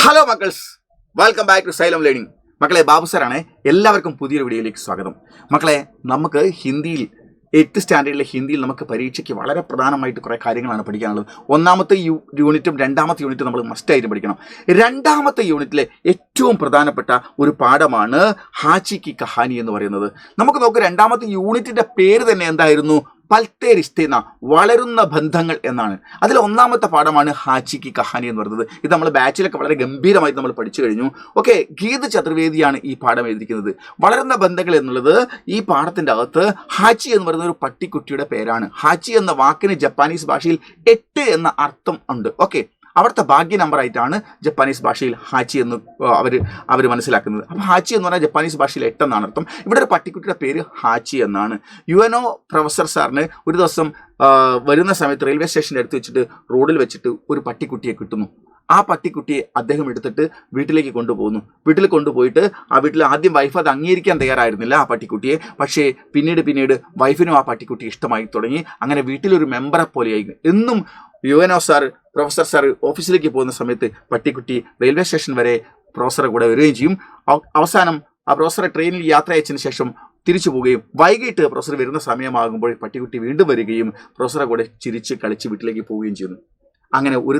Hello മക്കൾസ്, welcome back to Xylem learning. മക്കളെ, ബാബു സാറാണ്. എല്ലാവർക്കും പുതിയൊരു വീഡിയോയിലേക്ക് സ്വാഗതം. മക്കളെ, നമുക്ക് ഹിന്ദിയിൽ 8th സ്റ്റാൻഡേർഡിലെ ഹിന്ദിയിൽ നമുക്ക് പരീക്ഷയ്ക്ക് വളരെ പ്രധാനമായിട്ട് കുറേ കാര്യങ്ങളാണ് പഠിക്കാനുള്ളത്. ഒന്നാമത്തെ യൂണിറ്റും രണ്ടാമത്തെ യൂണിറ്റും നമ്മൾ മസ്റ്റായിട്ട് പഠിക്കണം. രണ്ടാമത്തെ യൂണിറ്റിലെ ഏറ്റവും പ്രധാനപ്പെട്ട ഒരു പാഠമാണ് ഹാച്ചി കി കഹാനി എന്ന് പറയുന്നത്. നമുക്ക് നോക്ക്, രണ്ടാമത്തെ യൂണിറ്റിൻ്റെ പേര് തന്നെ എന്തായിരുന്നു? പൽത്തെ റിശ്തേന, വളരുന്ന ബന്ധങ്ങൾ എന്നാണ്. അതിൽ ഒന്നാമത്തെ പാഠമാണ് ഹാച്ചി കി കഹാനി എന്ന് പറയുന്നത്. ഇത് നമ്മൾ ബാച്ചിലൊക്കെ വളരെ ഗംഭീരമായിട്ട് നമ്മൾ പഠിച്ചു കഴിഞ്ഞു. ഓക്കെ, ഗീത് ചതുർവേദിയാണ് ഈ പാഠം എഴുതിയിരിക്കുന്നത്. വളരുന്ന ബന്ധങ്ങൾ എന്നുള്ളത് ഈ പാഠത്തിൻ്റെ അകത്ത് ഹാച്ചി എന്ന് പറയുന്ന ഒരു പട്ടിക്കുട്ടിയുടെ പേരാണ്. ഹാച്ചി എന്ന വാക്കിന് ജപ്പാനീസ് ഭാഷയിൽ 8 എന്ന അർത്ഥം ഉണ്ട്. ഓക്കെ, അവിടുത്തെ ഭാഗ്യ നമ്പറായിട്ടാണ് ജപ്പാനീസ് ഭാഷയിൽ ഹാച്ചി എന്ന് അവർ മനസ്സിലാക്കുന്നത്. അപ്പോൾ ഹാച്ചി എന്ന് പറഞ്ഞാൽ ജപ്പാനീസ് ഭാഷയിൽ 8 എന്നാണ് അർത്ഥം. ഇവിടെ ഒരു പട്ടിക്കുട്ടിയുടെ പേര് ഹാച്ചി എന്നാണ്. യുഎൻഒ പ്രൊഫസർ സാറിന് ഒരു ദിവസം വരുന്ന സമയത്ത് റെയിൽവേ സ്റ്റേഷൻ്റെ അടുത്ത് വെച്ചിട്ട് റോഡിൽ വെച്ചിട്ട് ഒരു പട്ടിക്കുട്ടിയെ കിട്ടുന്നു. ആ പട്ടിക്കുട്ടിയെ അദ്ദേഹം എടുത്തിട്ട് വീട്ടിലേക്ക് കൊണ്ടുപോകുന്നു. വീട്ടിൽ കൊണ്ടുപോയിട്ട് ആ വീട്ടിൽ ആദ്യം വൈഫ് അത് അംഗീകരിക്കാൻ തയ്യാറായിരുന്നില്ല ആ പട്ടിക്കുട്ടിയെ. പക്ഷേ പിന്നീട് വൈഫിനും ആ പട്ടിക്കുട്ടി ഇഷ്ടമായി തുടങ്ങി. അങ്ങനെ വീട്ടിലൊരു മെമ്പറെ പോലെയായി. എന്നും യുഎൻഒ സാർ, പ്രൊഫസർ സാർ ഓഫീസിലേക്ക് പോകുന്ന സമയത്ത് പട്ടിക്കുട്ടി റെയിൽവേ സ്റ്റേഷൻ വരെ പ്രൊഫസറെ കൂടെ വരികയും ചെയ്യും. അവസാനം ആ പ്രൊഫസറെ ട്രെയിനിൽ യാത്ര അയച്ചതിന് ശേഷം തിരിച്ചു പോവുകയും വൈകിട്ട് പ്രൊഫസർ വരുന്ന സമയമാകുമ്പോൾ പട്ടിക്കുട്ടി വീണ്ടും വരികയും പ്രൊഫസറെ കൂടെ ചിരിച്ച് കളിച്ച് വീട്ടിലേക്ക് പോവുകയും ചെയ്യുന്നു. അങ്ങനെ ഒരു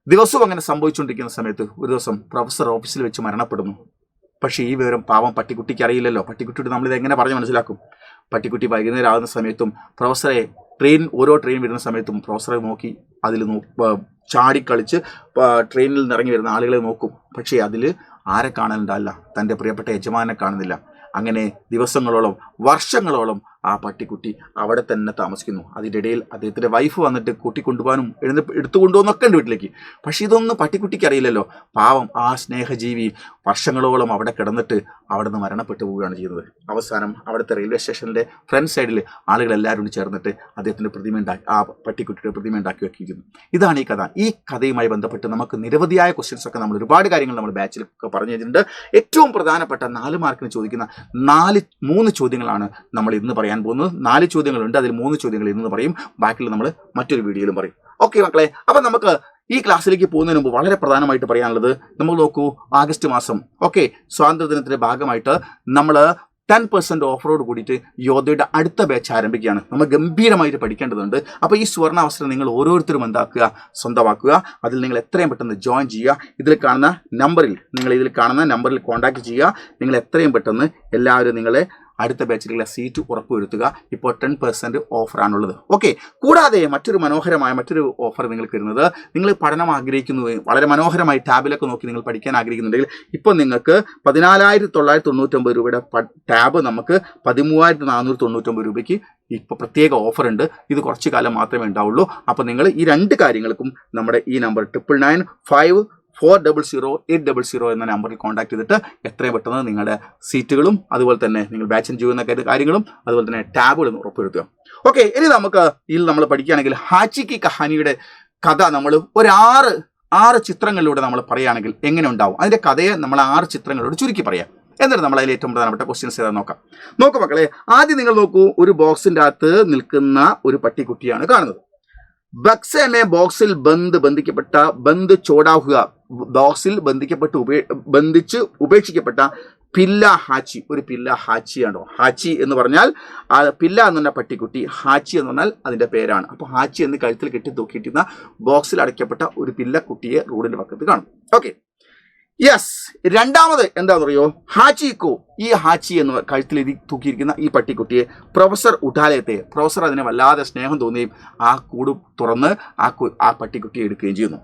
ദിവസവും അങ്ങനെ സംഭവിച്ചുകൊണ്ടിരിക്കുന്ന സമയത്ത് ഒരു ദിവസം പ്രൊഫസർ ഓഫീസിൽ വെച്ച് മരണപ്പെടുന്നു. പക്ഷേ ഈ വിവരം പാവം പട്ടിക്കുട്ടിക്ക് അറിയില്ലല്ലോ. പട്ടിക്കുട്ടിയോട് നമ്മളിത് എങ്ങനെ പറഞ്ഞ് മനസ്സിലാക്കും? പട്ടിക്കുട്ടി വൈകുന്നേരം ആകുന്ന സമയത്തും പ്രൊഫസറെ ഓരോ ട്രെയിൻ വരുന്ന സമയത്തും പ്രൊഫസറെ നോക്കി അതിൽ ചാടിക്കളിച്ച് ട്രെയിനിൽ നിന്ന് ഇറങ്ങി വരുന്ന ആളുകളെ നോക്കും. പക്ഷേ അതിൽ ആരെ കാണാനുണ്ടല്ല? തൻ്റെ പ്രിയപ്പെട്ട യജമാനെ കാണുന്നില്ല. അങ്ങനെ ദിവസങ്ങളോളം, വർഷങ്ങളോളം ആ പട്ടിക്കുട്ടി അവിടെ തന്നെ താമസിക്കുന്നു. അതിൻ്റെ ഇടയിൽ അദ്ദേഹത്തിൻ്റെ വൈഫ് വന്നിട്ട് കൂട്ടിക്കൊണ്ടുപോകാനും എടുത്തു കൊണ്ടുപോകുന്നൊക്കെ ഉണ്ട് വീട്ടിലേക്ക്. പക്ഷേ ഇതൊന്നും പട്ടിക്കുട്ടിക്ക് അറിയില്ലല്ലോ. പാവം ആ സ്നേഹജീവി വർഷങ്ങളോളം അവിടെ കിടന്നിട്ട് അവിടെ നിന്ന് മരണപ്പെട്ടു പോവുകയാണ് ചെയ്യുന്നത്. അവസാനം അവിടുത്തെ റെയിൽവേ സ്റ്റേഷൻ്റെ ഫ്രണ്ട് സൈഡിൽ ആളുകളെല്ലാവരും ചേർന്നിട്ട് അദ്ദേഹത്തിൻ്റെ ആ പട്ടിക്കുട്ടിയുടെ പ്രതിമ ഉണ്ടാക്കി വെക്കിയിരുന്നു. ഇതാണ് ഈ കഥ. ഈ കഥയുമായി ബന്ധപ്പെട്ട് നമുക്ക് നിരവധിയായ ക്വസ്റ്റ്യൻസ് ഒക്കെ നമ്മൾ ഒരുപാട് കാര്യങ്ങൾ നമ്മൾ ബാച്ചിലൊക്കെ പറഞ്ഞു തന്നിട്ടുണ്ട്. ഏറ്റവും പ്രധാനപ്പെട്ട 4 മാർക്കിന് ചോദിക്കുന്ന 3 ചോദ്യങ്ങളാണ് നമ്മൾ ഇന്ന് പറയാൻ പോകുന്നത്. 4 ചോദ്യങ്ങളുണ്ട്, അതിൽ 3 ചോദ്യങ്ങൾ ഇന്ന് പറയും, ബാക്കിയുള്ള നമ്മൾ മറ്റൊരു വീഡിയോയിലും പറയും. ഓക്കെ മക്കളെ, അപ്പം നമുക്ക് ഈ ക്ലാസ്സിലേക്ക് പോകുന്നതിന് മുമ്പ് വളരെ പ്രധാനമായിട്ട് പറയാനുള്ളത്, നമ്മൾ നോക്കൂ, ആഗസ്റ്റ് മാസം സ്വാതന്ത്ര്യദിനത്തിന്റെ ഭാഗമായിട്ട് നമ്മൾ 10% ഓഫറോട് കൂടിയിട്ട് യോധയുടെ അടുത്ത ബാച്ച് ആരംഭിക്കുകയാണ്. നമ്മൾ ഗംഭീരമായിട്ട് പഠിക്കേണ്ടതുണ്ട്. അപ്പോൾ ഈ സുവർണ അവസരം നിങ്ങൾ ഓരോരുത്തരും സ്വന്തമാക്കുക. അതിൽ നിങ്ങൾ എത്രയും പെട്ടെന്ന് ജോയിൻ ചെയ്യുക. ഇതിൽ കാണുന്ന നമ്പറിൽ കോൺടാക്ട് ചെയ്യുക. നിങ്ങൾ എത്രയും പെട്ടെന്ന് എല്ലാവരും നിങ്ങളെ അടുത്ത ബാച്ചിലുള്ള സീറ്റ് ഉറപ്പുവരുത്തുക. ഇപ്പോൾ 10% ഓഫറാണുള്ളത്. ഓക്കെ, കൂടാതെ മറ്റൊരു ഓഫർ നിങ്ങൾക്ക് വരുന്നത്, നിങ്ങൾ പഠനം ആഗ്രഹിക്കുന്നു, വളരെ മനോഹരമായി ടാബിലൊക്കെ നോക്കി നിങ്ങൾ പഠിക്കാൻ ആഗ്രഹിക്കുന്നുണ്ടെങ്കിൽ ഇപ്പോൾ നിങ്ങൾക്ക് 14,999 രൂപയുടെ ടാബ് നമുക്ക് 13,499 രൂപയ്ക്ക് ഇപ്പോൾ പ്രത്യേക ഓഫർ ഉണ്ട്. ഇത് കുറച്ച് കാലം മാത്രമേ ഉണ്ടാവുള്ളൂ. അപ്പോൾ നിങ്ങൾ ഈ 2 കാര്യങ്ങൾക്കും നമ്മുടെ ഈ നമ്പർ 9995400800 എന്ന നമ്പറിൽ കോൺടാക്ട് ചെയ്തിട്ട് എത്രയും പെട്ടെന്ന് നിങ്ങളുടെ സീറ്റുകളും അതുപോലെ തന്നെ നിങ്ങൾ ബാച്ചിന് ചെയ്യുന്ന കാര്യങ്ങളും അതുപോലെ തന്നെ ടാബുകളും ഉറപ്പുവരുത്തുക. ഓക്കെ, ഇനി നമ്മൾ പഠിക്കുകയാണെങ്കിൽ ഹാച്ചി കി കഹാനിയുടെ കഥ നമ്മൾ ഒരു 6 ചിത്രങ്ങളിലൂടെ നമ്മൾ പറയുകയാണെങ്കിൽ എങ്ങനെ ഉണ്ടാവും? അതിൻ്റെ കഥയെ നമ്മൾ 6 ചിത്രങ്ങളോട് ചുരുക്കി പറയാം. എന്നിട്ട് നമ്മൾ അതിൽ ഏറ്റവും പ്രധാനപ്പെട്ട ക്വസ്റ്റ്യൻസ് ഏതാ നോക്കൂ മക്കളെ. ആദ്യം നിങ്ങൾ നോക്കൂ, ഒരു ബോക്സിൻ്റെ അകത്ത് നിൽക്കുന്ന ഒരു പട്ടിക്കുട്ടിയാണ് കാണുന്നത്. ബക്സേമേ ബോക്സിൽ ബന്ദ് ചോടാ ഹുआ, ബോക്സിൽ ബന്ധിച്ച് ഉപേക്ഷിക്കപ്പെട്ട പില്ല ഹാച്ചി, ഒരു പില്ല ഹാച്ചിയാണോ? ഹാച്ചി എന്ന് പറഞ്ഞാൽ പില്ല എന്ന് പറഞ്ഞ പട്ടിക്കുട്ടി, ഹാച്ചി എന്ന് പറഞ്ഞാൽ അതിൻ്റെ പേരാണ്. അപ്പോൾ ഹാച്ചി എന്ന് കഴുത്തിൽ കെട്ടി തൂക്കിയിട്ടിരുന്ന ബോക്സിൽ അടയ്ക്കപ്പെട്ട ഒരു പില്ലക്കുട്ടിയെ റോഡിൻ്റെ പക്കത്ത് കാണും. Okay, yes. രണ്ടാമത് എന്താണെന്ന് അറിയോ? ഹാച്ചിക്കോ, ഈ ഹാച്ചി എന്ന് കഴുത്തിൽ തൂക്കിയിരിക്കുന്ന ഈ പട്ടിക്കുട്ടിയെ പ്രൊഫസർ ഉഠാലയത്തെ, പ്രൊഫസർ അതിനെ വല്ലാതെ സ്നേഹം തോന്നുകയും ആ കൂട് തുറന്ന് ആ പട്ടിക്കുട്ടിയെ എടുക്കുകയും ചെയ്യുന്നു.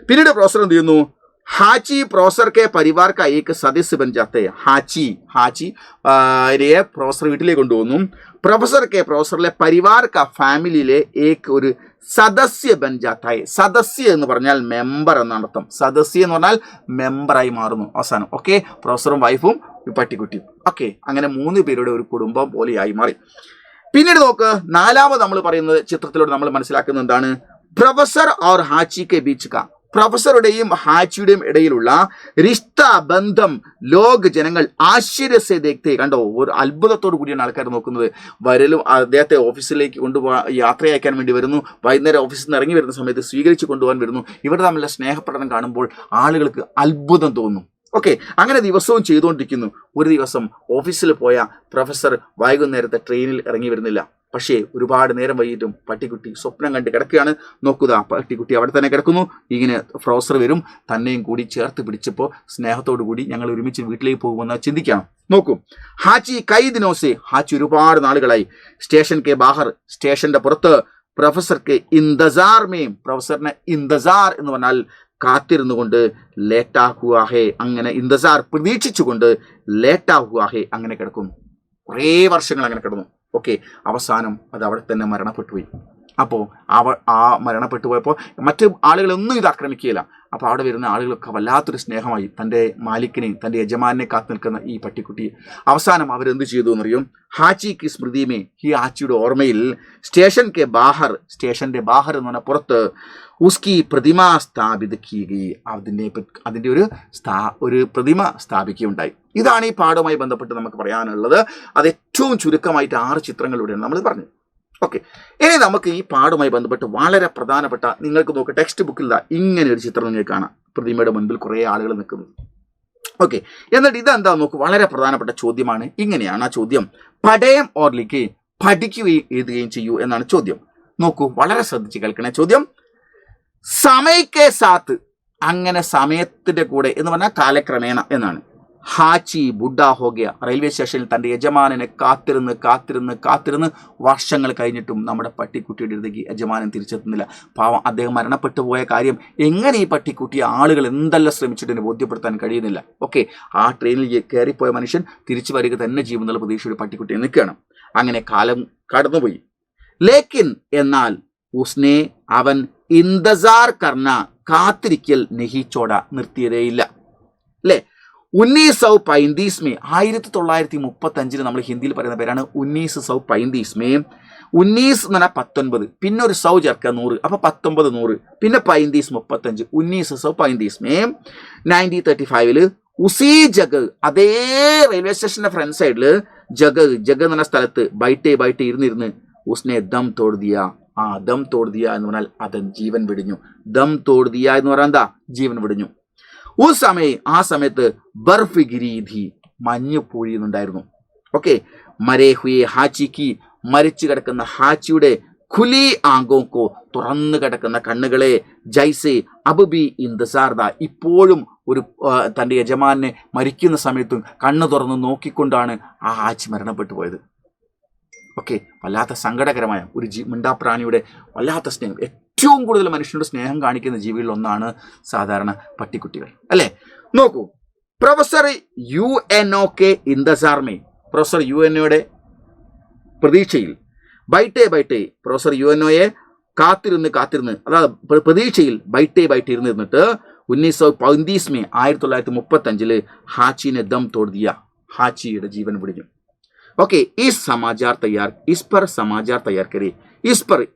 പിന്നീട് പ്രൊഫസർ എന്ത് ചെയ്യുന്നു? ഹാച്ചി പ്രൊഫസർ കെ പരിവാർ കാ ഏക് സദസ്യ ബൻ ജാത്തെ, ഹാച്ചി പ്രൊഫസർ വീട്ടിലേക്ക് കൊണ്ടുപോകുന്നു. പ്രൊഫസറിലെ പരിവാർ കാ ഫാമിലിയിലെ ഒരു സദസ്യ ബൻ ജാത്തായി. സദസ്യ എന്ന് പറഞ്ഞാൽ മെമ്പർ എന്നാണ് അർത്ഥം. സദസ്യ എന്ന് പറഞ്ഞാൽ മെമ്പറായി മാറുന്നു അവസാനം. ഓക്കെ, പ്രൊഫസറും വൈഫും പട്ടിക്കുട്ടിയും. ഓക്കെ, അങ്ങനെ 3 പേരുടെ ഒരു കുടുംബം പോലെയായി മാറി. പിന്നീട് നോക്ക്, 4ാമത് നമ്മൾ പറയുന്നത് ചിത്രത്തിലൂടെ നമ്മൾ മനസ്സിലാക്കുന്നത് എന്താണ്? പ്രൊഫസർ और ഹാച്ചി के बीच का പ്രൊഫസറുടെയും ഹാച്ചിയുടെയും ഇടയിലുള്ള റിഷ്ത ബന്ധം ലോക ജനങ്ങൾ ആശ്ചര്യ സെ ദേഖ്തേ. കണ്ടോ, ഒരു അത്ഭുതത്തോടു കൂടിയാണ് ആൾക്കാർ നോക്കുന്നത്. വരലും അദ്ദേഹത്തെ ഓഫീസിലേക്ക് യാത്രയയക്കാൻ വേണ്ടി വരുന്നു, വൈകുന്നേരം ഓഫീസിൽ നിന്ന് ഇറങ്ങി വരുന്ന സമയത്ത് സ്വീകരിച്ച് കൊണ്ടുപോകാൻ വരുന്നു. ഇവർ തമ്മിലുള്ള സ്നേഹപ്രകടനം കാണുമ്പോൾ ആളുകൾക്ക് അത്ഭുതം തോന്നും. ഓക്കെ, അങ്ങനെ ദിവസവും ചെയ്തുകൊണ്ടിരിക്കുന്നു. ഒരു ദിവസം ഓഫീസിൽ പോയ പ്രൊഫസർ വൈകുന്നേരത്തെ ട്രെയിനിൽ ഇറങ്ങി വരുന്നില്ല. പക്ഷേ ഒരുപാട് നേരം വൈകിട്ടും പട്ടിക്കുട്ടി സ്വപ്നം കണ്ട് കിടക്കുകയാണ്. നോക്കുക, പട്ടിക്കുട്ടി അവിടെ തന്നെ കിടക്കുന്നു. ഇങ്ങനെ പ്രൊഫസർ വരും, തന്നെയും കൂടി ചേർത്ത് പിടിച്ചപ്പോൾ സ്നേഹത്തോടു കൂടി ഞങ്ങൾ ഒരുമിച്ച് വീട്ടിലേക്ക് പോകുമെന്ന് ചിന്തിക്കണം. നോക്കൂ, ഹാച്ചി കൈ ദിനോസെ, ഹാച്ചി ഒരുപാട് നാളുകളായി സ്റ്റേഷൻ കെ ബാഹർ, സ്റ്റേഷന്റെ പുറത്ത് പ്രൊഫസർക്ക് ഇന്തസാർ മേം, പ്രൊഫസറിനെ ഇന്തസാർ എന്ന് പറഞ്ഞാൽ കാത്തിരുന്നു കൊണ്ട്, ലേറ്റാ ഹുവാ ഹേ, അങ്ങനെ ഇന്തസാർ പ്രതീക്ഷിച്ചുകൊണ്ട്, ലേറ്റാ ഹുവാ ഹേ, അങ്ങനെ കിടക്കുന്നു. കുറേ വർഷങ്ങൾ അങ്ങനെ കിടന്നു. ഓക്കെ, അവസാനം അത് അവിടെ തന്നെ മരണപ്പെട്ടുപോയി. അപ്പോൾ ആ മരണപ്പെട്ടു പോയപ്പോൾ മറ്റ് ആളുകളൊന്നും ഇത് ആക്രമിക്കുകയില്ല. അപ്പോൾ അവിടെ വരുന്ന ആളുകളൊക്കെ വല്ലാത്തൊരു സ്നേഹമായി തൻ്റെ മാലിക്കിനെയും തൻ്റെ യജമാനെ കാത്തു നിൽക്കുന്ന ഈ പട്ടിക്കുട്ടി. അവസാനം അവരെന്ത് ചെയ്തു എന്നറിയും? ഹാച്ചിക്ക് സ്മൃതിമേ, ഈ ഹാച്ചിയുടെ ഓർമ്മയിൽ സ്റ്റേഷൻ കെ ബാഹർ, സ്റ്റേഷന്റെ ബാഹർ എന്ന് പറഞ്ഞാൽ പുറത്ത്, ഉസ്കി പ്രതിമ സ്ഥാപിക്കുകയും അതിൻ്റെ ഒരു പ്രതിമ സ്ഥാപിക്കുകയുണ്ടായി. ഇതാണ് ഈ പാഠവുമായി ബന്ധപ്പെട്ട് നമുക്ക് പറയാനുള്ളത്. അത് ഏറ്റവും ചുരുക്കമായിട്ട് 6 ചിത്രങ്ങളിലൂടെയാണ് നമ്മൾ പറഞ്ഞത്. ഓക്കെ, ഇനി നമുക്ക് ഈ പാഠവുമായി ബന്ധപ്പെട്ട് വളരെ പ്രധാനപ്പെട്ട, നിങ്ങൾക്ക് നോക്കുക ടെക്സ്റ്റ് ബുക്കിൽ ഇങ്ങനെ ഒരു ചിത്രം നിങ്ങൾക്ക് കാണാം. പ്രതിമയുടെ മുൻപിൽ കുറേ ആളുകൾ നിൽക്കുന്നു. ഓക്കെ, എന്നിട്ട് ഇതെന്താ നോക്കൂ, വളരെ പ്രധാനപ്പെട്ട ചോദ്യമാണ്. ഇങ്ങനെയാണ് ആ ചോദ്യം: പഠയം ഓർ ലിഖേ, പഠിക്കുകയും എഴുതുകയും ചെയ്യൂ എന്നാണ് ചോദ്യം. നോക്കൂ, വളരെ ശ്രദ്ധിച്ച് കേൾക്കണേ ചോദ്യം. സമയക്കെ സാത്ത്, അങ്ങനെ സമയത്തിന്റെ കൂടെ എന്ന് പറഞ്ഞാൽ കാലക്രമേണ എന്നാണ്. ഹാച്ചി ബുഡ്ഡാ ഹോഗയ, റെയിൽവേ സ്റ്റേഷനിൽ തൻ്റെ യജമാനനെ കാത്തിരുന്ന് വർഷങ്ങൾ കഴിഞ്ഞിട്ടും നമ്മുടെ പട്ടിക്കുട്ടിയുടെ അടുത്തേക്ക് യജമാനൻ തിരിച്ചെത്തുന്നില്ല. പാവം, അദ്ദേഹം മരണപ്പെട്ടു പോയ കാര്യം എങ്ങനെ ഈ പട്ടിക്കുട്ടിയെ ആളുകൾ എന്തെല്ലാം ശ്രമിച്ചിട്ട് ബോധ്യപ്പെടുത്താൻ കഴിയുന്നില്ല. ഓക്കെ, ആ ട്രെയിനിൽ കയറിപ്പോയ മനുഷ്യൻ തിരിച്ചു വരിക തന്നെ ചെയ്യുമെന്നുള്ള പ്രതീക്ഷയുടെ പട്ടിക്കുട്ടിയെ നിൽക്കുകയാണ്. അങ്ങനെ കാലം കടന്നുപോയി. ലേക്കിൻ എന്നാൽ ഉസ്നെ, അവൻ ഇന്തസാർ കർണ, കാത്തിരിക്കൽ നെഹിച്ചോട, നിർത്തിയതേയില്ല. അല്ലേ? 1935 में 1935 നമ്മൾ ഹിന്ദിയിൽ പറയുന്ന പേരാണ് 1935 में. 19 എന്ന് പറഞ്ഞാൽ 19, പിന്നെ ഒരു സൗ ചേർക്കുക 100, അപ്പോൾ 19 100, പിന്നെ 35 35, 1935 में 1935 ഉസി ജഗ്, അതേ റെയിൽവേ സ്റ്റേഷന്റെ ഫ്രണ്ട് സൈഡിൽ ജഗ് എന്ന് പറഞ്ഞ സ്ഥലത്ത് ബൈറ്റെ ഇരുന്നിരുന്ന് ഉസ്നെ ദം തോട് ദിയ. ആ ദം തോട് ദിയ എന്ന് പറഞ്ഞാൽ അതൻ ജീവൻ വെടിഞ്ഞു. ദം തോട് ദിയ എന്ന് പറഞ്ഞാൽ എന്താ? ജീവൻ വെടിഞ്ഞു. ആ സമയത്ത് ബർഫ് ഗിരീധി, മഞ്ഞ് പൊഴിയുന്നുണ്ടായിരുന്നു. ഓക്കെ, മരേ ഹുയെ ഹാച്ചിക്ക്, മരിച്ചു കിടക്കുന്ന ഹാച്ചിയുടെ ഖുലി ആങ്കോക്കോ, തുറന്നു കിടക്കുന്ന കണ്ണുകളെ, ജൈസെ അബുബി ഇന്തസാർദ, ഇപ്പോഴും ഒരു തൻ്റെ യജമാനെ മരിക്കുന്ന സമയത്തും കണ്ണു തുറന്ന് നോക്കിക്കൊണ്ടാണ് ആ ഹാച്ചി മരണപ്പെട്ടു പോയത്. ഓക്കെ, വല്ലാത്ത സങ്കടകരമായ ഒരു മിണ്ടാപ്രാണിയുടെ വല്ലാത്ത സ്നേഹം. ഏറ്റവും കൂടുതൽ മനുഷ്യനോട് സ്നേഹം കാണിക്കുന്ന ജീവികളിൽ ഒന്നാണ് സാധാരണ പട്ടിക്കുട്ടികൾ, അല്ലേ? നോക്കൂ, പ്രൊഫസർ UNO ഇന്തസാർമേ, പ്രൊഫസർ UNOയുടെ പ്രതീക്ഷയിൽ, ബൈറ്റെ പ്രൊഫസർ UNOയെ കാത്തിരുന്ന്, അതായത് പ്രതീക്ഷയിൽ ബൈറ്റെ ഇരുന്നിട്ട് 1935 में 1935 ഹാച്ചിനെ ദം തോട് ദിയ, ഹാച്ചിയുടെ ജീവൻ വെടിഞ്ഞു. ഓക്കെ, ഇസ് പർ സമാചാർ തയ്യാർ കരേ,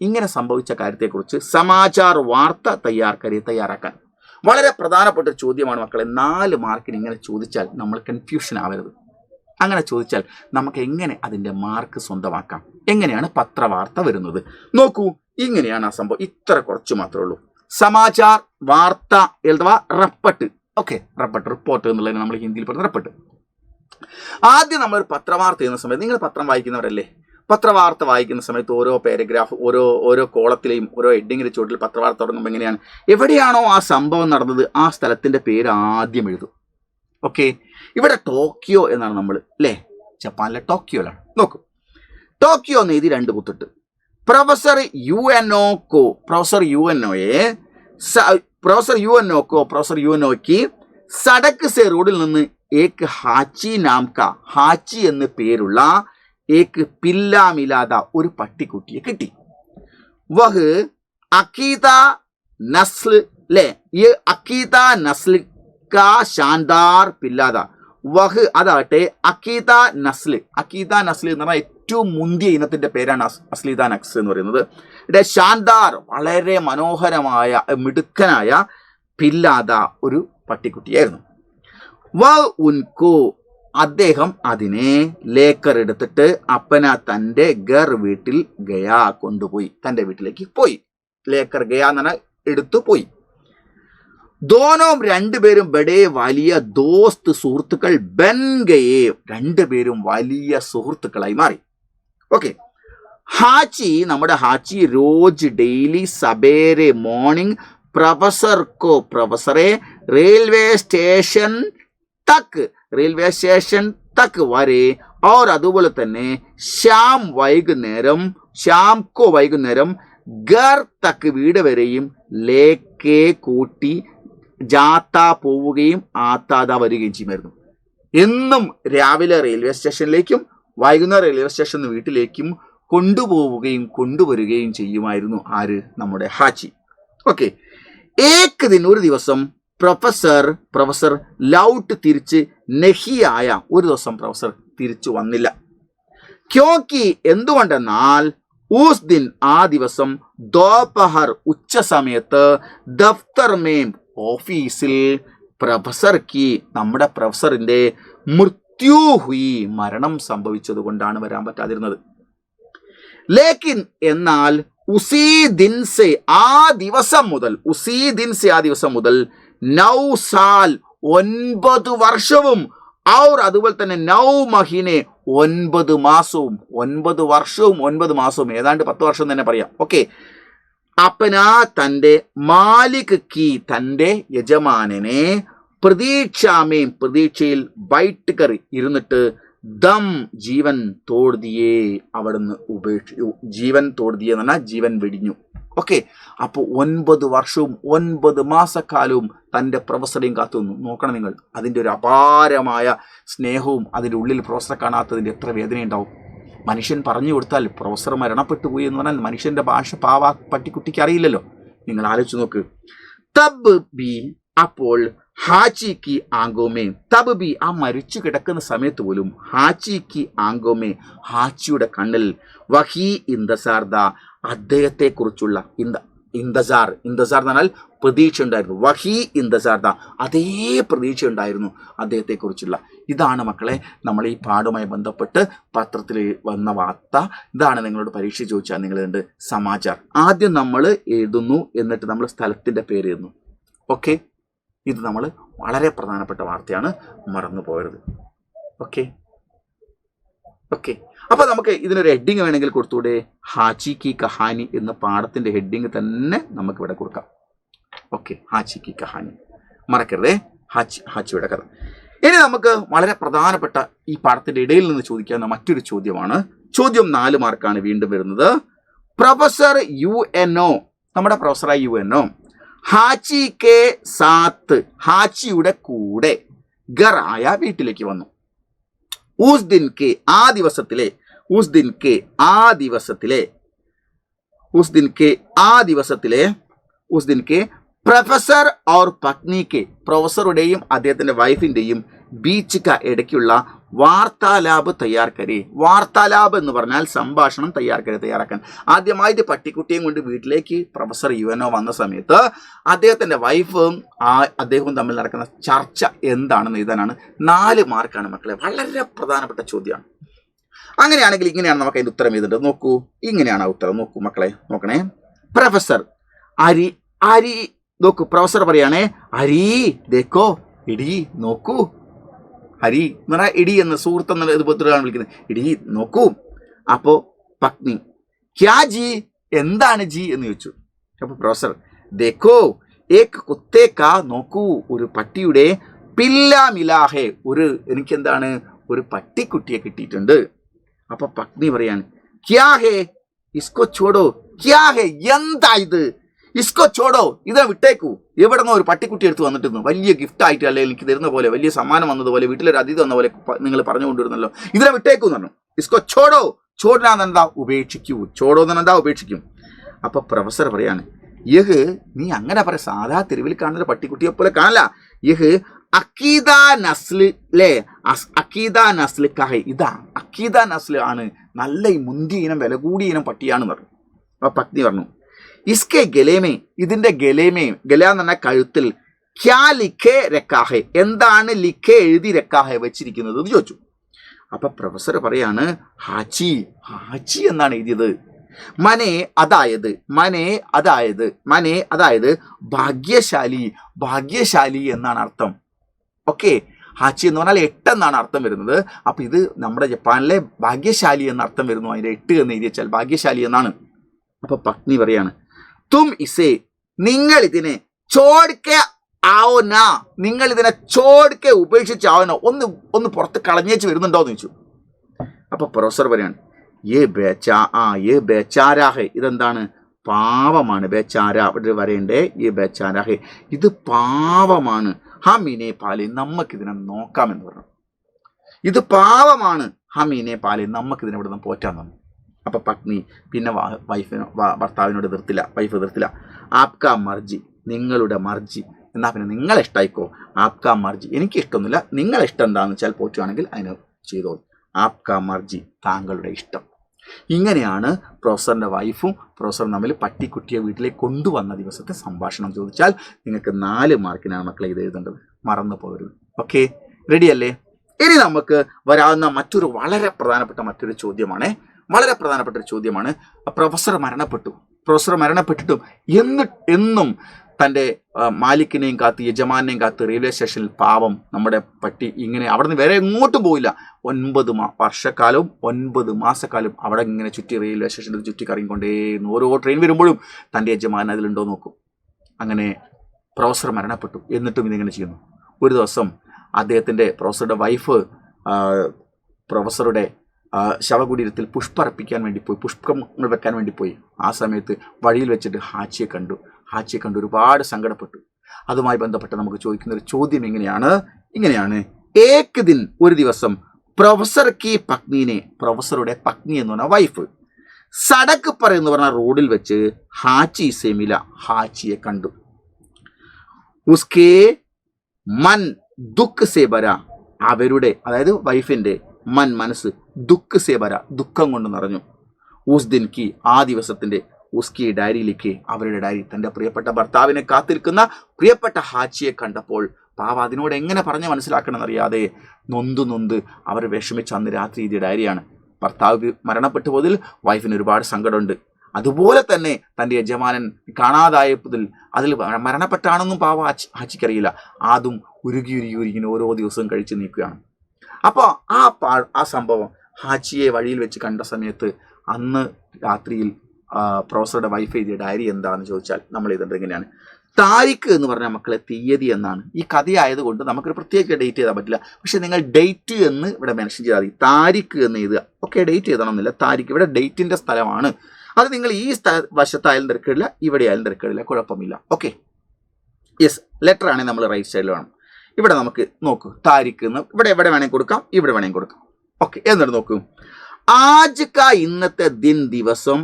ഇങ്ങനെ സംഭവിച്ച കാര്യത്തെക്കുറിച്ച് സമാചാർ വാർത്ത തയ്യാറാക്കാൻ. വളരെ പ്രധാനപ്പെട്ട ഒരു ചോദ്യമാണ് മക്കളെ. 4 മാർക്കിന് ഇങ്ങനെ ചോദിച്ചാൽ നമ്മൾ കൺഫ്യൂഷൻ ആവരുത്. അങ്ങനെ ചോദിച്ചാൽ നമുക്ക് എങ്ങനെ അതിൻ്റെ മാർക്ക് സ്വന്തമാക്കാം? എങ്ങനെയാണ് പത്രവാർത്ത വരുന്നത്? നോക്കൂ, ഇങ്ങനെയാണ് ആ സംഭവം. ഇത്ര കുറച്ച് മാത്രമേ ഉള്ളൂ. സമാചാർ വാർത്ത എഴുതുക റപ്പട്ട്. ഓക്കെ, റപ്പട്ട്, റിപ്പോർട്ട് എന്നുള്ളതിന് നമ്മൾ ഹിന്ദിയിൽ പറയുന്ന റപ്പട്ട്. ആദ്യം നമ്മളൊരു പത്രവാർത്ത ചെയ്യുന്ന സമയത്ത്, നിങ്ങൾ പത്രം വായിക്കുന്നവരല്ലേ, പത്രവാർത്ത വായിക്കുന്ന സമയത്ത് ഓരോ പാരഗ്രാഫ്, ഓരോ കോളത്തിലെയും ഓരോ ഹെഡിങ്ങിന്റെ ചുവട്ടിൽ പത്രവാർത്ത തുടങ്ങുമ്പോൾ എങ്ങനെയാണ്? എവിടെയാണോ ആ സംഭവം നടന്നത് ആ സ്ഥലത്തിന്റെ പേര് ആദ്യം എഴുതും. ഓക്കെ, ഇവിടെ ടോക്കിയോ എന്നാണ് നമ്മൾ, അല്ലേ? ജപ്പാനിലെ ടോക്കിയോയിലാണ്. നോക്കൂ, ടോക്കിയോ എന്ന് എഴുതി 2 കുത്തിട്ട് പ്രൊഫസർ യുഎൻഒക്ക് സടക്ക് സെ റോഡിൽ നിന്ന് ഏക്ക് ഹാച്ചി നാംക, ഹാച്ചി എന്ന് പേരുള്ള ഏക്ക് പില്ല മിലാദ, ഒരു പട്ടിക്കുട്ടിയെ കിട്ടി. വഹ് അക്കീത നസ്ൽ, അല്ലേ? ഈ അക്കീത നസ്ൽ കാ ഷാൻദാർ പില്ലാദ. വഹ് അതാട്ടെ അക്കീത നസ്ൽ എന്ന് പറഞ്ഞാൽ ഏറ്റവും മുന്തിയ ഇനത്തിന്റെ പേരാണ് അസ്ലീത നക്സ് എന്ന് പറയുന്നത്. ഇവിടെ ഷാൻദാർ, വളരെ മനോഹരമായ മിടുക്കനായ പില്ലാത ഒരു പട്ടിക്കുട്ടിയായിരുന്നു. വ ഉൻകോ അദ്ദേഹം അതിനെ ലേക്കർ എടുത്തിട്ട് അപ്പന തൻ്റെ ഗർ വീട്ടിൽ ഗയാ കൊണ്ടുപോയി, തൻ്റെ വീട്ടിലേക്ക് പോയി. ലേക്കർ ഗയാ എന്ന് പറഞ്ഞാൽ എടുത്തു പോയി. ദോനോം രണ്ടുപേരും ബഡേ വലിയ ദോസ്ത് സുഹൃത്തുക്കൾ ബൻ ഗയേ, രണ്ടുപേരും വലിയ സുഹൃത്തുക്കളായി മാറി. ഓക്കെ, ഹാച്ചി നമ്മുടെ ഹാച്ചി റോജ് ഡെയിലി സബേരെ മോർണിംഗ് പ്രൊഫസറെ റെയിൽവേ സ്റ്റേഷൻ തക്ക് വരെ और അതുപോലെ തന്നെ വൈകുന്നേരം ഗർ തക്ക് വീട് വരെയും ലേക്കെ കൂട്ടി ജാത്ത പോവുകയും ആത്താത വരികയും ചെയ്യുമായിരുന്നു. എന്നും രാവിലെ റെയിൽവേ സ്റ്റേഷനിലേക്കും വൈകുന്നേരം റെയിൽവേ സ്റ്റേഷനിൽ വീട്ടിലേക്കും കൊണ്ടുപോവുകയും കൊണ്ടുവരികയും ചെയ്യുമായിരുന്നു ആര്? നമ്മുടെ ഹാച്ചി. ഓക്കെ, ഒരു ദിവസം പ്രൊഫസർ ലൗട്ട് തിരിച്ച് നഹിയായ, ഒരു ദിവസം പ്രൊഫസർ തിരിച്ചു വന്നില്ല. ക്യോക്കി എന്തുകൊണ്ടെന്നാൽ ഉസ് ദിൻ ആ ദിവസം ദോപഹർ ഉച്ച സമയത്ത് ദഫ്തർ മേം ഓഫീസിൽ നമ്മുടെ പ്രൊഫസറിന്റെ മൃത്യു ഹുയി മരണം സംഭവിച്ചത് കൊണ്ടാണ് വരാൻ പറ്റാതിരുന്നത്. ലേക്കിൻ എന്നാൽ ഉസീ ദിൻ സെ ആ ദിവസം മുതൽ 9 സാൽ 9 വർഷവും ഔർ അതുപോലെ തന്നെ 9 മഹീനെ 9 മാസവും 9 വർഷവും 9 മാസവും ഏതാണ്ട് 10 വർഷം തന്നെ പറയാം. ഓക്കെ, അപ്പന തൻ്റെ മാലിക് കി തൻ്റെ യജമാനനെ പ്രതീക്ഷയിൽ ബൈറ്റ് ഇരുന്നിട്ട് ദം ജീവൻ തോടുതിയെ അവിടുന്ന് ജീവൻ തോടുതിയെ എന്ന് പറഞ്ഞാൽ ജീവൻ വെടിഞ്ഞു. ഓക്കെ, അപ്പോൾ 9 വർഷവും 9 മാസക്കാലവും തൻ്റെ പ്രൊഫസറെയും കാത്തുനിന്നു. നോക്കണം നിങ്ങൾ, അതിൻ്റെ ഒരു അപാരമായ സ്നേഹവും അതിൻ്റെ ഉള്ളിൽ പ്രൊഫസറെ കാണാത്തതിൻ്റെ എത്ര വേദനയുണ്ടാവും. മനുഷ്യൻ പറഞ്ഞു കൊടുത്താൽ പ്രൊഫസർ മരണപ്പെട്ടു പോയി എന്ന് പറഞ്ഞാൽ മനുഷ്യൻ്റെ ഭാഷ പട്ടിക്കുട്ടിക്ക് അറിയില്ലല്ലോ. നിങ്ങൾ ആലോചിച്ച് നോക്ക്. തബ് ബി അപ്പോൾ ഹാച്ചിക്ക് ആങ്കോമേ തബ് ബി ആ മരിച്ചു കിടക്കുന്ന സമയത്ത് പോലും ഹാച്ചിക്ക് ആങ്കോമേ ഹാച്ചിയുടെ കണ്ണിൽ വഹി ഇന്തസാർദ അദ്ദേഹത്തെക്കുറിച്ചുള്ള ഇന്തസാർ എന്ന് പറഞ്ഞാൽ പ്രതീക്ഷ ഉണ്ടായിരുന്നു. വഹി ഇന്തസാർദ അതേ പ്രതീക്ഷ ഉണ്ടായിരുന്നു അദ്ദേഹത്തെക്കുറിച്ചുള്ള. ഇതാണ് മക്കളെ നമ്മൾ ഈ പാഠവുമായി ബന്ധപ്പെട്ട് പത്രത്തിൽ വന്ന വാർത്ത. ഇതാണ് നിങ്ങളോട് പരീക്ഷ ചോദിച്ചാൽ നിങ്ങളുണ്ട് സമാചാർ. ആദ്യം നമ്മൾ എഴുതുന്നു, എന്നിട്ട് നമ്മൾ സ്ഥലത്തിൻ്റെ പേര് എഴുതുന്നു. ഓക്കെ, ഇത് നമ്മൾ വളരെ പ്രധാനപ്പെട്ട വാർത്തയാണ്, മറന്നു പോകരുത്. ഓക്കെ, അപ്പോൾ നമുക്ക് ഇതിനൊരു ഹെഡിങ് വേണമെങ്കിൽ കൊടുത്തൂടെ? ഹാച്ചി കി കഹാനി എന്ന പാഠത്തിൻ്റെ ഹെഡിങ് തന്നെ നമുക്ക് ഇവിടെ കൊടുക്കാം. ഓക്കെ, ഹാച്ചി കി കഹാനി മറക്കരുതേ, ഹാച്ചിയുടെ കഥ. ഇനി നമുക്ക് വളരെ പ്രധാനപ്പെട്ട ഈ പാഠത്തിൻ്റെ ഇടയിൽ നിന്ന് ചോദിക്കാവുന്ന മറ്റൊരു ചോദ്യമാണ്. ചോദ്യം 4 മാർക്കാണ് വീണ്ടും വരുന്നത്. പ്രൊഫസർ UNO നമ്മുടെ പ്രൊഫസറായ UNO ഹാച്ചി കെ സാത്ത് ഹാച്ചിയുടെ കൂടെ ഗറായ വീട്ടിലേക്ക് വന്നു. ഉസ് ദിൻ കെ പ്രൊഫസർ और പത്നി കെ പ്രൊഫസറുടെയും അദ്ദേഹത്തിന്റെ വൈഫിന്റെയും ബീച്ച് ക ഇടയ്ക്കുള്ള വാർത്താലാബ് തയ്യാറാക്കരെ. വാർത്താലാബ് എന്ന് പറഞ്ഞാൽ സംഭാഷണം തയ്യാറാക്കാൻ. ആദ്യമായിട്ട് പട്ടിക്കുട്ടിയും കൊണ്ട് വീട്ടിലേക്ക് പ്രൊഫസർ UNO വന്ന സമയത്ത് അദ്ദേഹത്തിന്റെ വൈഫും അദ്ദേഹവും തമ്മിൽ നടക്കുന്ന ചർച്ച എന്താണെന്ന് എഴുതാനാണ്. 4 മാർക്കാണ് മക്കളെ, വളരെ പ്രധാനപ്പെട്ട ചോദ്യമാണ്. അങ്ങനെയാണെങ്കിൽ ഇങ്ങനെയാണ് നമുക്ക് അതിന്റെ ഉത്തരം എഴുതേണ്ടത്. നോക്കൂ, ഇങ്ങനെയാണ് ആ ഉത്തരം. നോക്കൂ മക്കളെ, നോക്കണേ. പ്രൊഫസർ അരി നോക്കൂ, പ്രൊഫസർ പറയാണേ അരി ദേക്കോ ഇടി നോക്കൂ. ഹരി എന്ന് പറഞ്ഞാൽ ഇടി എന്ന് സുഹൃത്ത് എന്ന ഇതുപോലത്തെയാണ് വിളിക്കുന്നത്. ഇടി നോക്കൂ. അപ്പോ പത്നി ക്യാ ജി എന്താണ് ജി എന്ന് ചോദിച്ചു. അപ്പൊ പ്രൊഫസർ ദേക്കോ ഏക് കുത്തേക്കാ നോക്കൂ, ഒരു പട്ടിയുടെ പില്ല മിലാഹെ എനിക്കെന്താണ് ഒരു പട്ടിക്കുട്ടിയെ കിട്ടിയിട്ടുണ്ട്. അപ്പൊ പത്നി പറയാണ് ക്യാ ഹേ ഇസ്കോ ചോടോ. ക്യാ ഹേ എന്താ ഇത്? ഇസ്കോ ചോടോ, ഇതിനെ വിട്ടേക്കൂ. എവിടെ നിന്നോ ഒരു പട്ടിക്കുട്ടി എടുത്ത് വന്നിട്ടിരുന്നു, വലിയ ഗിഫ്റ്റ് ആയിട്ട് അല്ലെ എനിക്ക് തരുന്ന പോലെ, വലിയ സമ്മാനം വന്നതുപോലെ, വീട്ടിലൊരു അതിഥി വന്ന പോലെ നിങ്ങൾ പറഞ്ഞുകൊണ്ടിരുന്നല്ലോ. ഇതിനെ വിട്ടേക്കൂ എന്ന് പറഞ്ഞു. ഇസ്കോ ചോടോ. ചോടിനാന്നെന്താ ഉപേക്ഷിക്കൂ. ചോടോ എന്നെന്താ ഉപേക്ഷിക്കും. അപ്പൊ പ്രൊഫസർ പറയാണ് യഹ് നീ അങ്ങനെ പറ, സാധാ തെരുവിൽ കാണുന്ന പട്ടിക്കുട്ടിയെ പോലെ കാണല. യഹ് അക്കീദ നസ്ല് കഹെ. ഇതാ അക്കീദ നസ്ല് ആണ്, നല്ല മുന്തിയ ഇനം വില കൂടിയ ഇനം പട്ടിയാണെന്ന് പറഞ്ഞു. അപ്പൊ പത്നി പറഞ്ഞു ഇസ്കെ ഗലേമേ ഇതിന്റെ ഗല എന്ന് പറഞ്ഞാൽ കഴുത്തിൽ ക്യാ ലിഖേ രക്കാഹെ, എന്താണ് ലിഖേ എഴുതി രക്കാഹെ വെച്ചിരിക്കുന്നത് എന്ന് ചോദിച്ചു. അപ്പൊ പ്രൊഫസർ പറയാണ് ഹാച്ചി, ഹാച്ചി എന്നാണ് എഴുതിയത്. മനെ അതായത് ഭാഗ്യശാലി, ഭാഗ്യശാലി എന്നാണ് അർത്ഥം. ഓക്കെ, ഹാച്ചി എന്ന് പറഞ്ഞാൽ 8 എന്നാണ് അർത്ഥം വരുന്നത്. അപ്പൊ ഇത് നമ്മുടെ ജപ്പാനിലെ ഭാഗ്യശാലി എന്ന അർത്ഥം വരുന്നു. അതിന്റെ 8 എന്ന് എഴുതി വെച്ചാൽ ഭാഗ്യശാലി എന്നാണ്. അപ്പൊ പത്നി പറയാണ് തും ഇസേ, നിങ്ങൾ ഇതിനെ ചോട്ക്കെ ആവോന, നിങ്ങൾ ഇതിനെ ചോട്ക്കെ ഉപേക്ഷിച്ചാവനോ, ഒന്ന് പുറത്ത് കളഞ്ഞേച്ച് വരുന്നുണ്ടോ എന്ന് ചോദിച്ചു. അപ്പൊ പ്രൊഫസർ പറയാണ് യേ ബേച്ചാരാഹെ, ഇതെന്താണ്? പാവമാണ്. ബേച്ചാര അവിടെ വരേണ്ടേ, യേ ബേച്ചാരാഹെ, ഇത് പാവമാണ്. ഹമീനെ പാലി, നമുക്കിതിനെ നോക്കാമെന്ന് പറഞ്ഞു. ഇത് പാവമാണ്. ഹമീനെ പാലി, നമുക്കിതിനെ ഇവിടെ നിന്ന് പോറ്റാൻ തന്നു. അപ്പൊ പത്നി പിന്നെ ഭർത്താവിനോട് വൈഫ് എതിർത്തില്ല. ആപ്കാ മർജി, നിങ്ങളുടെ മർജി, എന്നാ പിന്നെ നിങ്ങളെ ഇഷ്ടമായിക്കോ. ആപ്കാ മർജി, എനിക്ക് ഇഷ്ടമൊന്നുമില്ല, നിങ്ങളെ ഇഷ്ടം എന്താണെന്ന് വെച്ചാൽ പോറ്റുവാണെങ്കിൽ അതിന് ചെയ്തോ. ആപ്കാ മർജി, താങ്കളുടെ ഇഷ്ടം. ഇങ്ങനെയാണ് പ്രൊഫസറിന്റെ വൈഫും പ്രൊഫസറും തമ്മിൽ പട്ടിക്കുട്ടിയെ വീട്ടിലേക്ക് കൊണ്ടുവന്ന ദിവസത്തെ സംഭാഷണം. ചോദിച്ചാൽ നിങ്ങൾക്ക് 4 മാർക്കിനാണ് മക്കളെ ഇത് എഴുതേണ്ടത്, മറന്നു പോകരുത്. ഓക്കെ, റെഡി അല്ലേ? ഇനി നമുക്ക് വരാവുന്ന വളരെ പ്രധാനപ്പെട്ട ചോദ്യമാണ്. പ്രൊഫസർ മരണപ്പെട്ടിട്ടും എന്നും തൻ്റെ മാലിക്കിനെയും കാത്ത് യജമാനെയും കാത്ത് റെയിൽവേ സ്റ്റേഷനിൽ പാവം നമ്മുടെ പട്ടി ഇങ്ങനെ അവിടെ നിന്ന് വേറെ എങ്ങോട്ടും പോയില്ല. 9 വർഷക്കാലവും 9 മാസക്കാലം അവിടെ ഇങ്ങനെ ചുറ്റി റെയിൽവേ സ്റ്റേഷനിൽ ചുറ്റി കറങ്ങിക്കൊണ്ടേയിരുന്നു. ഓരോ ട്രെയിൻ വരുമ്പോഴും തൻ്റെ യജമാൻ അതിലുണ്ടോ നോക്കും. അങ്ങനെ പ്രൊഫസർ മരണപ്പെട്ടു, എന്നിട്ടും ഇതിങ്ങനെ ചെയ്യുന്നു. ഒരു ദിവസം പ്രൊഫസറുടെ വൈഫ് പ്രൊഫസറുടെ ശവകുടീരത്തിൽ പുഷ്പർപ്പിക്കാൻ വേണ്ടി പോയി, പുഷ്പങ്ങൾ വെക്കാൻ വേണ്ടി പോയി. ആ സമയത്ത് വഴിയിൽ വെച്ചിട്ട് ഹാച്ചിയെ കണ്ടു ഒരുപാട് സങ്കടപ്പെട്ടു. അതുമായി ബന്ധപ്പെട്ട് നമുക്ക് ചോദിക്കുന്ന ഒരു ചോദ്യം ഇങ്ങനെയാണ് ഏക് ദിൻ, ഒരു ദിവസം പ്രൊഫസർ കി പത്നീനെ, പ്രൊഫസറുടെ പത്നി എന്ന് പറഞ്ഞ വൈഫ്, സടക്ക് പർ എന്ന് പറഞ്ഞ റോഡിൽ വെച്ച് ഹാച്ചി സെമില, ഹാച്ചിയെ കണ്ടു. ഉസ്കേ മൻ ദുഃഖ് സേ ഭര, അവരുടെ അതായത് വൈഫിന്റെ മനസ്സ് ദുഃഖ് സേ ഭര, ദുഃഖം കൊണ്ട് നിറഞ്ഞു. ഉസ് ദിൻ കി, ആ ദിവസത്തിന്റെ, ഉസ്കി ഡയറിയിലേക്ക്, അവരുടെ ഡയറി, തന്റെ പ്രിയപ്പെട്ട ഭർത്താവിനെ കാത്തിരിക്കുന്ന പ്രിയപ്പെട്ട ഹാച്ചിയെ കണ്ടപ്പോൾ പാവ അതിനോട് എങ്ങനെ പറഞ്ഞ് മനസ്സിലാക്കണം എന്നറിയാതെ നൊന്ത് അവർ വിഷമിച്ച അന്ന് രാത്രി എഴുതിയ ഡയറിയാണ്. ഭർത്താവ് മരണപ്പെട്ടു പോയതിൽ വൈഫിന് ഒരുപാട് സങ്കടമുണ്ട്. അതുപോലെ തന്നെ തൻ്റെ യജമാനൻ കാണാതായതിൽ അതിൽ മരണപ്പെട്ടാണെന്നും പാവ ഹാച്ചിക്കറിയില്ല. അതും ഉരുകി ഇങ്ങനെ ഓരോ ദിവസവും കഴിച്ച് നീക്കുകയാണ്. അപ്പോൾ ആ സംഭവം ഹാച്ചിയെ വഴിയിൽ വെച്ച് കണ്ട സമയത്ത് അന്ന് രാത്രിയിൽ പ്രൊഫസറുടെ വൈഫ് എഴുതിയ ഡയറി എന്താണെന്ന് ചോദിച്ചാൽ നമ്മൾ എഴുതേണ്ടത് ഇങ്ങനെയാണ്. താരിഖ് എന്ന് പറഞ്ഞാൽ മക്കളെ തീയതി എന്നാണ്. ഈ കഥയായതുകൊണ്ട് നമുക്കൊരു പ്രത്യേക ഡേറ്റ് എഴുതാൻ പറ്റില്ല. പക്ഷെ നിങ്ങൾ ഡേറ്റ് എന്ന് ഇവിടെ മെൻഷൻ ചെയ്താൽ മതി. താരിഖ് എന്ന് എഴുതുക. Okay, date എഴുതണമെന്നില്ല. താരിഖ് ഇവിടെ ഡേറ്റിന്റെ സ്ഥലമാണ്. അത് നിങ്ങൾ ഈ വശത്തായാലും തിരക്കിടില്ല, ഇവിടെ ആയാലും തിരക്കിടില്ല, കുഴപ്പമില്ല. ഓക്കെ, യെസ്, ലെറ്റർ ആണെങ്കിൽ നമ്മൾ റൈറ്റ് സൈഡിൽ വേണം. ഇവിടെ നമുക്ക് നോക്കൂ, താരിഖ് എന്ന് ഇവിടെ വേണമെങ്കിൽ കൊടുക്കാം, ഇവിടെ വേണമെങ്കിൽ കൊടുക്കാം. ഓക്കെ, എന്നിട്ട് നോക്കൂ, ആജ് കാ, ഇന്നത്തെ ദിവസം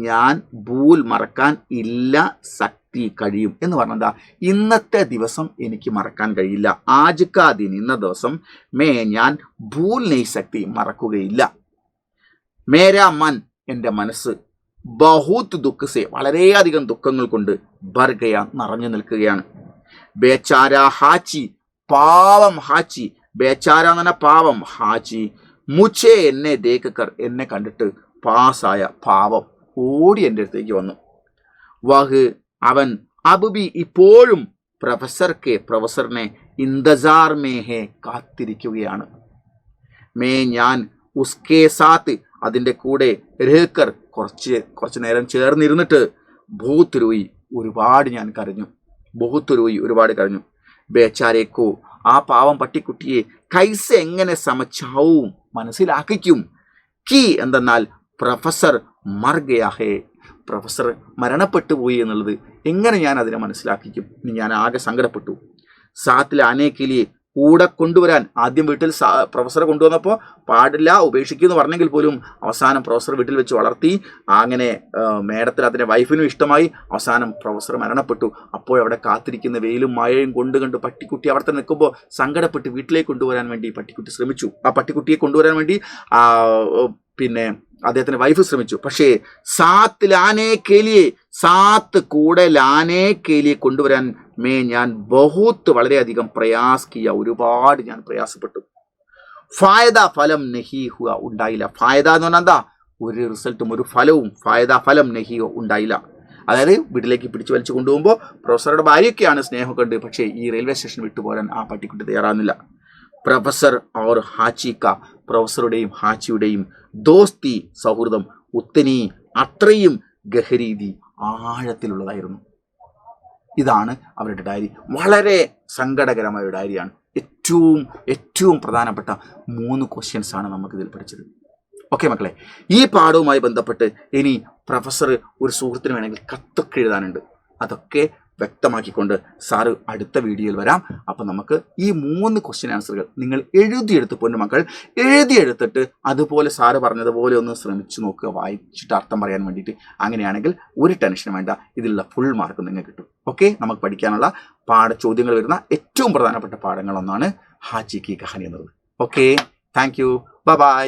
ഞാൻ ഭൂൽ മറക്കാൻ ഇല്ല ശക്തി കഴിയും എന്ന് പറഞ്ഞാൽ എന്താ? ഇന്നത്തെ ദിവസം എനിക്ക് മറക്കാൻ കഴിയില്ല. ആജ് കാ ദിൻ, ഇന്ന ദിവസം ഞാൻ ഭൂൽ നെയ് ശക്തി, മറക്കുകയില്ല. മേരാ മൻ, എൻ്റെ മനസ്സ്, ബഹുത് ദുഃഖ് സേ, വളരെയധികം ദുഃഖങ്ങൾ കൊണ്ട് ബർഗയ, നിറഞ്ഞു നിൽക്കുകയാണ്. ബേച്ചാര ഹാച്ചി, പാവം ഹാച്ചി, ബേച്ചാര എന്ന് പറഞ്ഞ പാവം ഹാച്ചി, മുച്ചേ എന്നെ ദേക്കർ, എന്നെ കണ്ടിട്ട് പാസായ പാവം ഓടി എൻ്റെ അടുത്തേക്ക് വന്നു. വഹ്, അവൻ, അബുബി, ഇപ്പോഴും പ്രൊഫസറിനെ ഇന്തസാർ മേഹെ, കാത്തിരിക്കുകയാണ്. ഞാൻ ഉസ്കേ സാത്ത്, അതിൻ്റെ കൂടെ രഹ്കർ, കുറച്ച് നേരം ചേർന്നിരുന്നിട്ട് ബഹുത് രോയി, ഒരുപാട് ഞാൻ കരഞ്ഞു. ബഹുത് രോയി, ഒരുപാട് കരഞ്ഞു. ബേച്ചാരേക്കോ, ആ പാവം പട്ടിക്കുട്ടിയെ കൈസ, എങ്ങനെ സമച്ചാവും, മനസ്സിലാക്കിക്കും. കി എന്തെന്നാൽ പ്രൊഫസർ മർ ഗയാ ഹേ, പ്രൊഫസർ മരണപ്പെട്ടു പോയി എന്നുള്ളത് എങ്ങനെ ഞാൻ അതിനെ മനസ്സിലാക്കിക്കും? ഞാൻ ആകെ സങ്കടപ്പെട്ടു. സാത്തിൽ ആനേക്കിലി, കൂടെ കൊണ്ടുവരാൻ, ആദ്യം വീട്ടിൽ പ്രൊഫസറെ കൊണ്ടുവന്നപ്പോൾ പാടില്ല, ഉപേക്ഷിക്കുമെന്ന് പറഞ്ഞെങ്കിൽ പോലും അവസാനം പ്രൊഫസർ വീട്ടിൽ വെച്ച് വളർത്തി. അങ്ങനെ മേഡത്തിന് അതിൻ്റെ വൈഫിനും ഇഷ്ടമായി. അവസാനം പ്രൊഫസർ മരണപ്പെട്ടു. അപ്പോൾ അവിടെ കാത്തിരിക്കുന്ന വെയിലും മഴയും കണ്ട് പട്ടിക്കുട്ടി അവിടെ തന്നെ നിൽക്കുമ്പോൾ സങ്കടപ്പെട്ട് വീട്ടിലേക്ക് കൊണ്ടുവരാൻ വേണ്ടി പട്ടിക്കുട്ടി ശ്രമിച്ചു. ആ പട്ടിക്കുട്ടിയെ കൊണ്ടുവരാൻ വേണ്ടി പിന്നെ അദ്ദേഹത്തിൻ്റെ വൈഫ് ശ്രമിച്ചു. പക്ഷേ സാത്ത് കൂടെ ലാനേ കേലിയെ കൊണ്ടുവരാൻ ഞാൻ വളരെയധികം പ്രയാസ് കിയ, ഒരുപാട് ഞാൻ പ്രയാസപ്പെട്ടു. ഫായദ ഫലം നഹി ഹുവ, ഉണ്ടായില്ല. ഫായദ എന്ന് പറഞ്ഞാൽ എന്താ? ഒരു റിസൾട്ടും ഒരു ഫലവും ഫലം നഹി ഉണ്ടായില്ല. അതായത് വീട്ടിലേക്ക് പിടിച്ചു വലിച്ചു കൊണ്ടുപോകുമ്പോൾ പ്രൊഫസറുടെ ഭാര്യയൊക്കെയാണ് സ്നേഹമൊക്കെ ഉണ്ട്, പക്ഷേ ഈ റെയിൽവേ സ്റ്റേഷൻ വിട്ടുപോരാൻ ആ പട്ടിക്കുട്ടി തയ്യാറാകുന്നില്ല. പ്രൊഫസർ ഓർ ഹാച്ചിക്ക, പ്രൊഫസറുടെയും ഹാച്ചിയുടെയും ദോസ്തി, സൗഹൃദം, ഉത്തനി, അത്രയും ഗഹരീതി, ആഴത്തിലുള്ളതായിരുന്നു. ഇതാണ് അവരുടെ ഡയറി. വളരെ സങ്കടകരമായ ഒരു ഡയറിയാണ്. ഏറ്റവും പ്രധാനപ്പെട്ട 3 ക്വസ്റ്റ്യൻസ് ആണ് നമുക്കിതിൽ പഠിച്ചത്. ഓക്കെ മക്കളെ, ഈ പാഠവുമായി ബന്ധപ്പെട്ട് ഇനി പ്രൊഫസർ ഒരു സുഹൃത്തിന് വേണമെങ്കിൽ കത്തൊക്കെ എഴുതാനുണ്ട്. അതൊക്കെ വ്യക്തമാക്കിക്കൊണ്ട് സാറ് അടുത്ത വീഡിയോയിൽ വരാം. അപ്പം നമുക്ക് ഈ 3 ക്വസ്റ്റ്യൻ ആൻസറുകൾ നിങ്ങൾ എഴുതിയെടുത്ത് പൊന്നുമക്കൾ എഴുതിയെടുത്തിട്ട് അതുപോലെ സാറ് പറഞ്ഞതുപോലെ ഒന്ന് ശ്രമിച്ചു നോക്കുക, വായിച്ചിട്ട് അർത്ഥം പറയാൻ വേണ്ടിയിട്ട്. അങ്ങനെയാണെങ്കിൽ ഒരു ടെൻഷനും വേണ്ട, ഇതിലുള്ള ഫുൾ മാർക്ക് നിങ്ങൾക്ക് കിട്ടും. ഓക്കെ, നമുക്ക് പഠിക്കാനുള്ള ചോദ്യങ്ങൾ വരുന്ന ഏറ്റവും പ്രധാനപ്പെട്ട പാഠങ്ങളൊന്നാണ് ഹാച്ചി കി കഹാനി എന്നത്. Okay, thank you, by.